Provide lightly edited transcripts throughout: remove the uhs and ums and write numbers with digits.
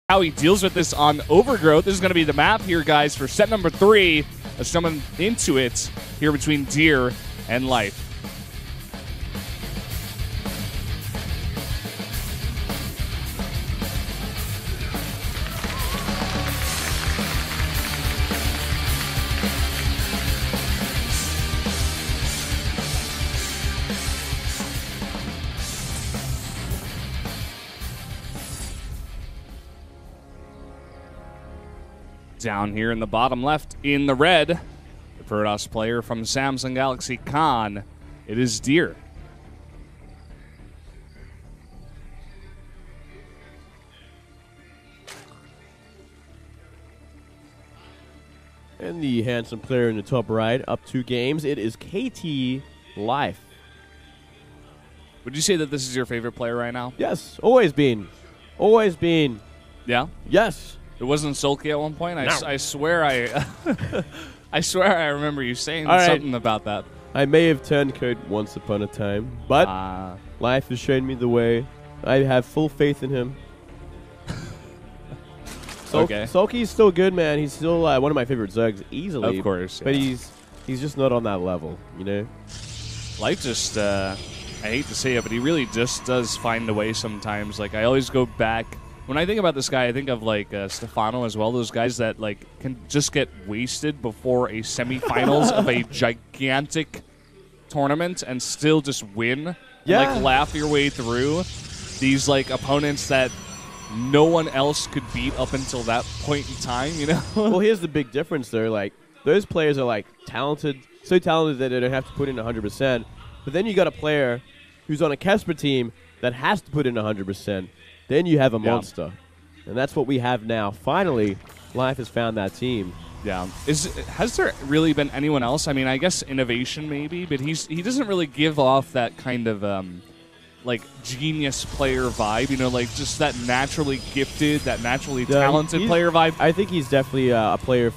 how he deals with this on Overgrowth. This is going to be the map here, guys, for set number 3. Let's jump into it here between Deer and Life. Down here in the bottom left, in the red, the Protoss player from Samsung Galaxy Con. It is Deer. And the handsome player in the top right, up 2 games, it is KT Life. Would you say that this is your favorite player right now? Yes, always been. Always been. Yeah? Yes. It wasn't Sulky at one point? No. I swear I swear I remember you saying something about that. I may have turned code once upon a time, but Life has shown me the way. I have full faith in him. Okay. Sulky's still good, man. He's still one of my favorite Zergs, easily. Of course. But yeah. he's just not on that level, you know? Life just, I hate to say it, but he really just does find a way sometimes. Like, I always go back. When I think about this guy, I think of, like, Stefano as well. Those guys that, like, can just get wasted before a semifinals of a gigantic tournament and still just win. Yeah. And, like, laugh your way through these, like, opponents that no one else could beat up until that point in time, you know? Well, here's the big difference, though. Like, those players are, like, talented, so talented that they don't have to put in 100%. But then you got a player who's on a Kesper team that has to put in 100%. Then you have a monster. And that's what we have now. Finally, Life has found that team. Yeah. Has there really been anyone else? I mean, I guess Innovation maybe, but he doesn't really give off that kind of like genius player vibe, you know, like just that naturally gifted, that naturally talented player vibe. I think he's definitely a player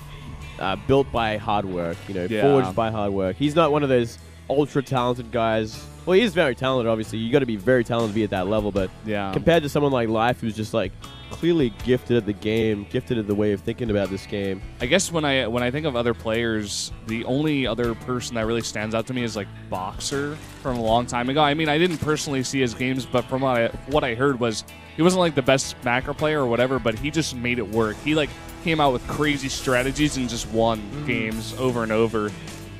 built by hard work, you know, forged by hard work. He's not one of those ultra talented guys. Well, he is very talented, obviously. You got to be very talented to be at that level, but compared to someone like Life, who's just like clearly gifted at the game, gifted at the way of thinking about this game. I guess when I think of other players, the only other person that really stands out to me is like Boxer from a long time ago. I mean, I didn't personally see his games, but from what I heard was he wasn't like the best macro player or whatever, but he just made it work. He like came out with crazy strategies and just won games over and over.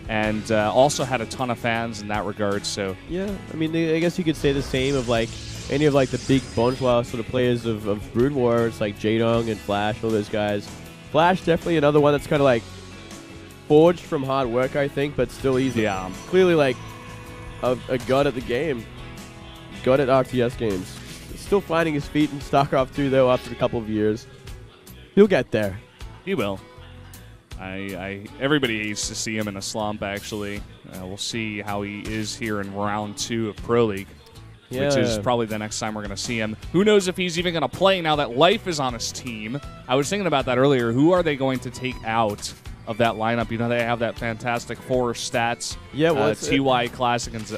And also had a ton of fans in that regard. So yeah, I mean, I guess you could say the same of like any of like the big bourgeois sort of players of Brood War. It's like Jadong and Flash, all those guys. Flash definitely another one that's kind of like forged from hard work, I think, but still easy. Yeah, clearly like a god at the game, god at RTS games. Still finding his feet in StarCraft 2 though after a couple of years. He'll get there. He will. Everybody needs to see him in a slump, actually. We'll see how he is here in round 2 of Pro League, which is probably the next time we're going to see him. Who knows if he's even going to play now that Life is on his team. I was thinking about that earlier. Who are they going to take out of that lineup? You know, they have that fantastic 4 stats. Yeah, well, TY, Classic, and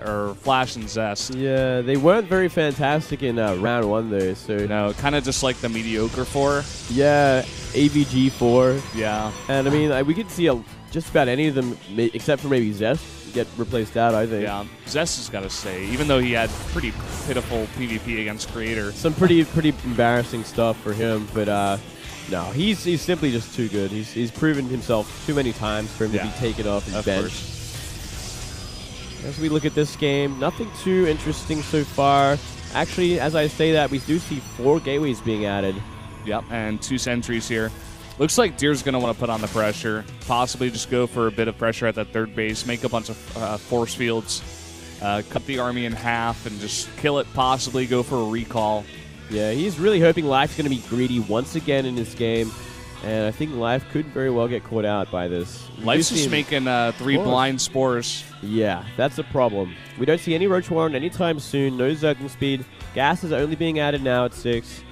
or Flash and Zest. Yeah, they weren't very fantastic in round 1, though. So no, kind of just like the mediocre 4. Yeah, AVG 4. Yeah. And, I mean, we could see just about any of them, except for maybe Zest, get replaced out, I think. Yeah, Zest has got to stay, even though he had pretty pitiful PvP against Creator. Some pretty embarrassing stuff for him, but no, he's simply just too good. He's proven himself too many times for him to be taken off his bench. As we look at this game, nothing too interesting so far. Actually, as I say that, we do see 4 gateways being added. Yep, and 2 sentries here. Looks like Deer's going to want to put on the pressure, possibly just go for a bit of pressure at that 3rd base, make a bunch of force fields, cut the army in half, and just kill it, possibly go for a recall. Yeah, he's really hoping Life's going to be greedy once again in this game, and I think Life could very well get caught out by this. Life's just making 3 blind spores. Yeah, that's a problem. We don't see any Roach Warren anytime soon, no Zergling speed. Gas is only being added now at 6,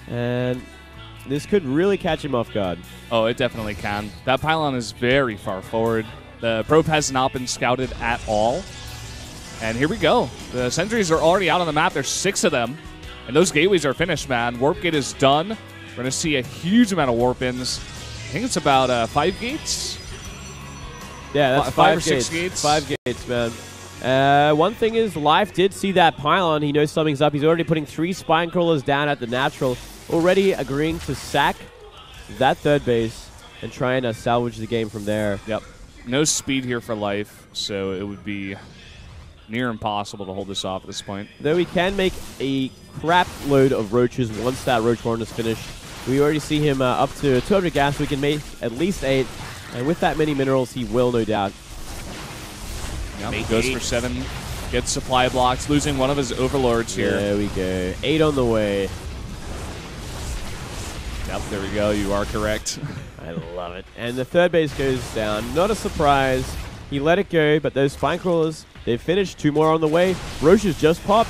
and this could really catch him off guard. Oh, it definitely can. That pylon is very far forward. The probe has not been scouted at all. And here we go. The sentries are already out on the map. There's 6 of them. And those gateways are finished, man. Warp gate is done. We're going to see a huge amount of warp-ins. I think it's about 5 gates? Yeah, that's 5 or 6 gates. 5 gates, man. One thing is, Life did see that pylon. He knows something's up. He's already putting 3 spine crawlers down at the natural, already agreeing to sack that third base and trying to salvage the game from there. Yep. No speed here for Life, so it would be near impossible to hold this off at this point. Though he can make a crap load of roaches once that roach warren is finished. We already see him up to 200 gas, so he can make at least 8. And with that many minerals, he will, no doubt. Yep, goes for 7. Gets supply blocks, losing one of his overlords here. There we go. 8 on the way. Yep, there we go. You are correct. I love it. And the third base goes down. Not a surprise. He let it go, but those spine crawlers, they've finished. 2 more on the way. Roches just popped.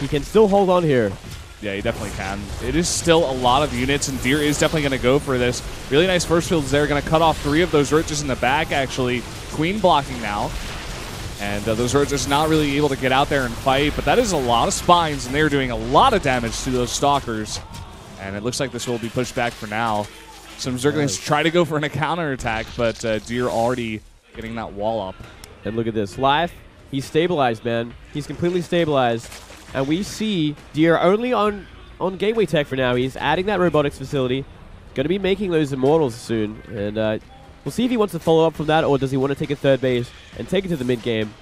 He can still hold on here. Yeah, he definitely can. It is still a lot of units, and Deer is definitely going to go for this. Really nice first fields there. Going to cut off 3 of those roaches in the back, actually. Queen blocking now. And those roaches not really able to get out there and fight, but that is a lot of spines, and they're doing a lot of damage to those stalkers. And it looks like this will be pushed back for now. Some Zerglings try to go for a counterattack, but Deer already getting that wall up. And look at this. Life, he's stabilized, man. He's completely stabilized. And we see Deer only on Gateway Tech for now. He's adding that robotics facility. Going to be making those immortals soon. And we'll see if he wants to follow up from that, or does he want to take a third base and take it to the mid-game.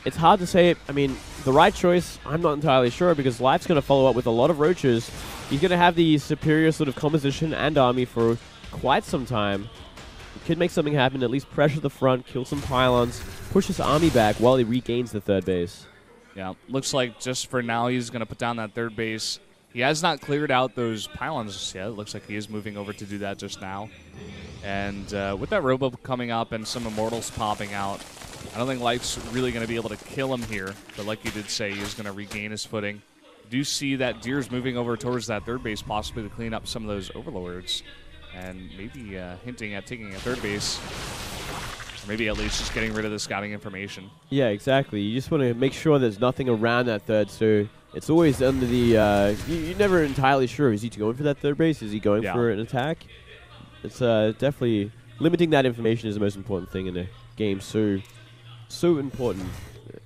It's hard to say. I mean, the right choice, I'm not entirely sure, because Life's going to follow up with a lot of roaches. He's going to have the superior sort of composition and army for quite some time. He could make something happen, at least pressure the front, kill some pylons, push his army back while he regains the third base. Yeah, looks like just for now he's going to put down that third base. He has not cleared out those pylons yet. It looks like he is moving over to do that just now. And with that robo coming up and some immortals popping out, I don't think Life's really going to be able to kill him here. But like you did say, he's going to regain his footing. Do see that Deer's moving over towards that third base, possibly to clean up some of those overlords. And maybe hinting at taking a third base. Or maybe at least just getting rid of the scouting information. Yeah, exactly. You just want to make sure there's nothing around that third, so it's always under the... you're never entirely sure. Is he going for that third base? Is he going for an attack? It's definitely... Limiting that information is the most important thing in a game, so important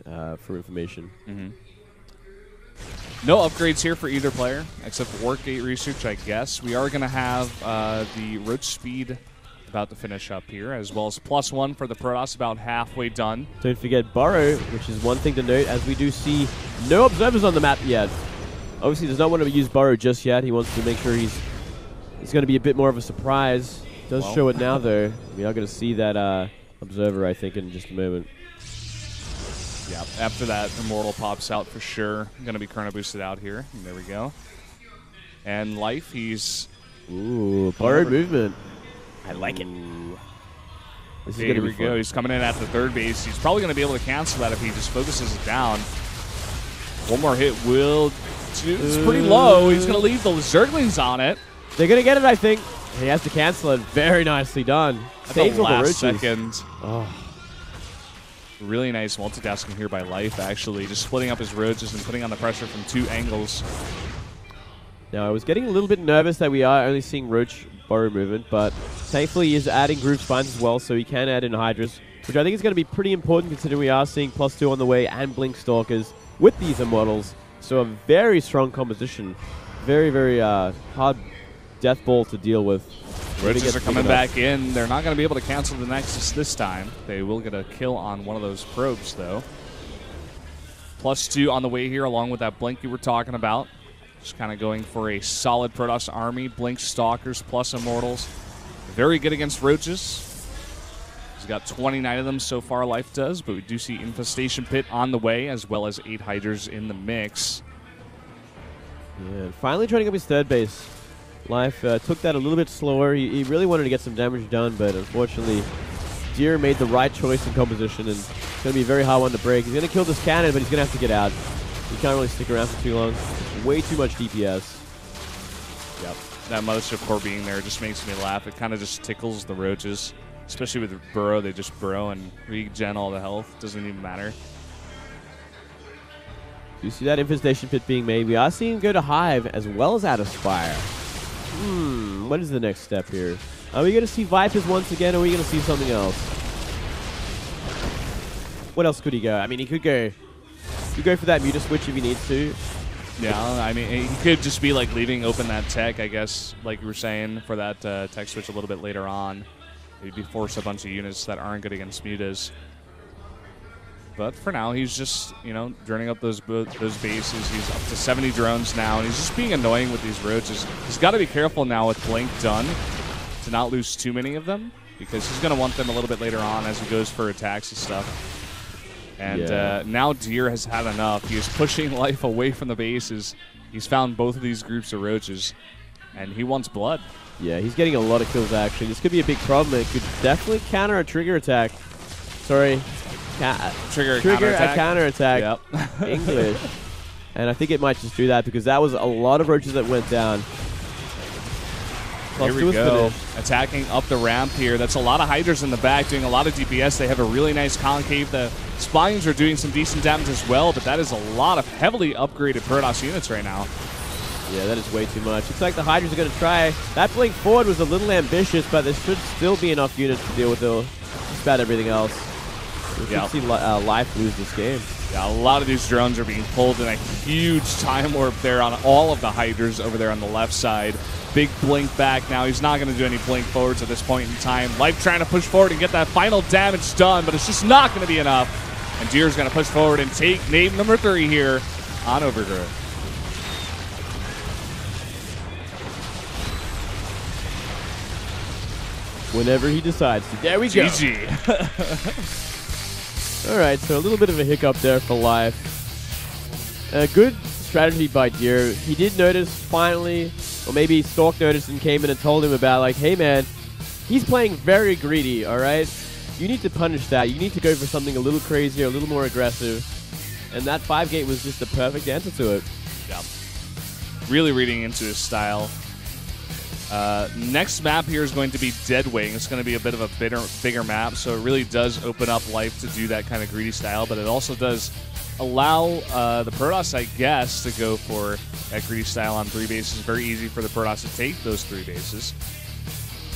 for information. Mm-hmm. No upgrades here for either player, except for Workgate Research, I guess. We are going to have the Roach Speed about to finish up here, as well as +1 for the Protoss, about halfway done. Don't forget Burrow, which is one thing to note, as we do see no observers on the map yet. Obviously, does not want to use Burrow just yet. He wants to make sure he's going to be a bit more of a surprise. Does show it now, though. We are going to see that observer, I think, in just a moment. Yeah, after that, Immortal pops out for sure. Going to be Chrono boosted out here. And there we go. And Life, he's... Ooh, Burrow movement. I like it. Here we go. He's coming in at the third base. He's probably going to be able to cancel that if he just focuses it down. One more hit will... It's pretty low. He's going to leave the Zerglings on it. They're going to get it, I think. He has to cancel it. Very nicely done. Saves all the last second. Oh. Really nice multitasking here by Life, actually. Just splitting up his roaches and putting on the pressure from 2 angles. Now, I was getting a little bit nervous that we are only seeing Roach Burrow movement, but thankfully he is adding group spines as well, so he can add in Hydras, which I think is going to be pretty important considering we are seeing +2 on the way and Blink Stalkers with these immortals. So a very strong composition. Very, very hard death ball to deal with. Roaches are coming back in. They're not going to be able to cancel the Nexus this time. They will get a kill on one of those probes, though. +2 on the way here, along with that Blink you were talking about. Just kind of going for a solid Protoss army. Blink Stalkers plus Immortals. Very good against Roaches. He's got 29 of them so far, Life does, but we do see Infestation Pit on the way, as well as 8 Hydras in the mix. Yeah, finally turning up his third base. Life took that a little bit slower. He really wanted to get some damage done, but unfortunately, Deer made the right choice in composition, and it's going to be a very hard one to break. He's going to kill this cannon, but he's going to have to get out. He can't really stick around for too long. Way too much DPS. Yep. That Mothership Core being there just makes me laugh. It kind of just tickles the Roaches. Especially with Burrow, they just burrow and regen all the health. Doesn't even matter. You see that Infestation Pit being made. We are seeing him go to Hive as well as out of Spire. What is the next step here? Are we going to see Vipers once again, or are we going to see something else? What else could he go? I mean, he could go for that Muta switch if he needs to. Yeah, I mean, he could just be like leaving open that tech, I guess, like you were saying, for that tech switch a little bit later on. Maybe force a bunch of units that aren't good against Mutas. But for now, he's just, you know, droning up those bases. He's up to 70 drones now, and he's just being annoying with these roaches. He's got to be careful now with Blink done to not lose too many of them, because he's going to want them a little bit later on as he goes for attacks and stuff. And now Deer has had enough. He is pushing life away from the bases. He's found both of these groups of roaches, and he wants blood. Yeah, he's getting a lot of kills, actually. This could be a big problem. It could definitely counter a trigger attack. Sorry. Trigger a counterattack. Yep. English. And I think it might just do that because that was a lot of roaches that went down. Here we go. Attacking up the ramp here. That's a lot of Hydras in the back doing a lot of DPS. They have a really nice concave. The Spines are doing some decent damage as well, but that is a lot of heavily upgraded Protoss units right now. Yeah, that is way too much. Looks like the Hydras are going to try. That blink forward was a little ambitious, but there should still be enough units to deal with just about everything else. We should see Life lose this game. Yeah, a lot of these drones are being pulled in a huge time warp there on all of the Hydras over there on the left side. Big blink back now. He's not going to do any blink forwards at this point in time. Life trying to push forward and get that final damage done, but it's just not going to be enough. And Deer's going to push forward and take name number 3 here on Overgrowth. Whenever he decides to. There we go. GG. All right, so a little bit of a hiccup there for Life. A good strategy by Deer. He did notice finally, or maybe Stork noticed and came in and told him about, like, hey man, he's playing very greedy, all right? You need to punish that. You need to go for something a little crazier, a little more aggressive. And that 5-gate was just the perfect answer to it. Yeah. Really reading into his style. Next map here is going to be Deadwing. It's going to be a bit of a bigger map, so it really does open up Life to do that kind of greedy style, but it also does allow the Protoss, I guess, to go for that greedy style on 3 bases. Very easy for the Protoss to take those 3 bases.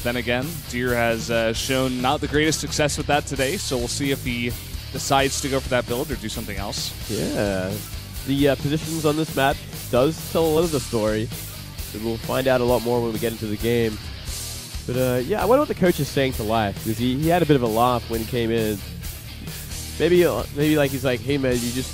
Then again, Deer has shown not the greatest success with that today, so we'll see if he decides to go for that build or do something else. Yeah. The positions on this map does tell a lot of the story. We'll find out a lot more when we get into the game. But yeah, I wonder what the coach is saying to Life, because he had a bit of a laugh when he came in. Maybe like he's like, hey man, you just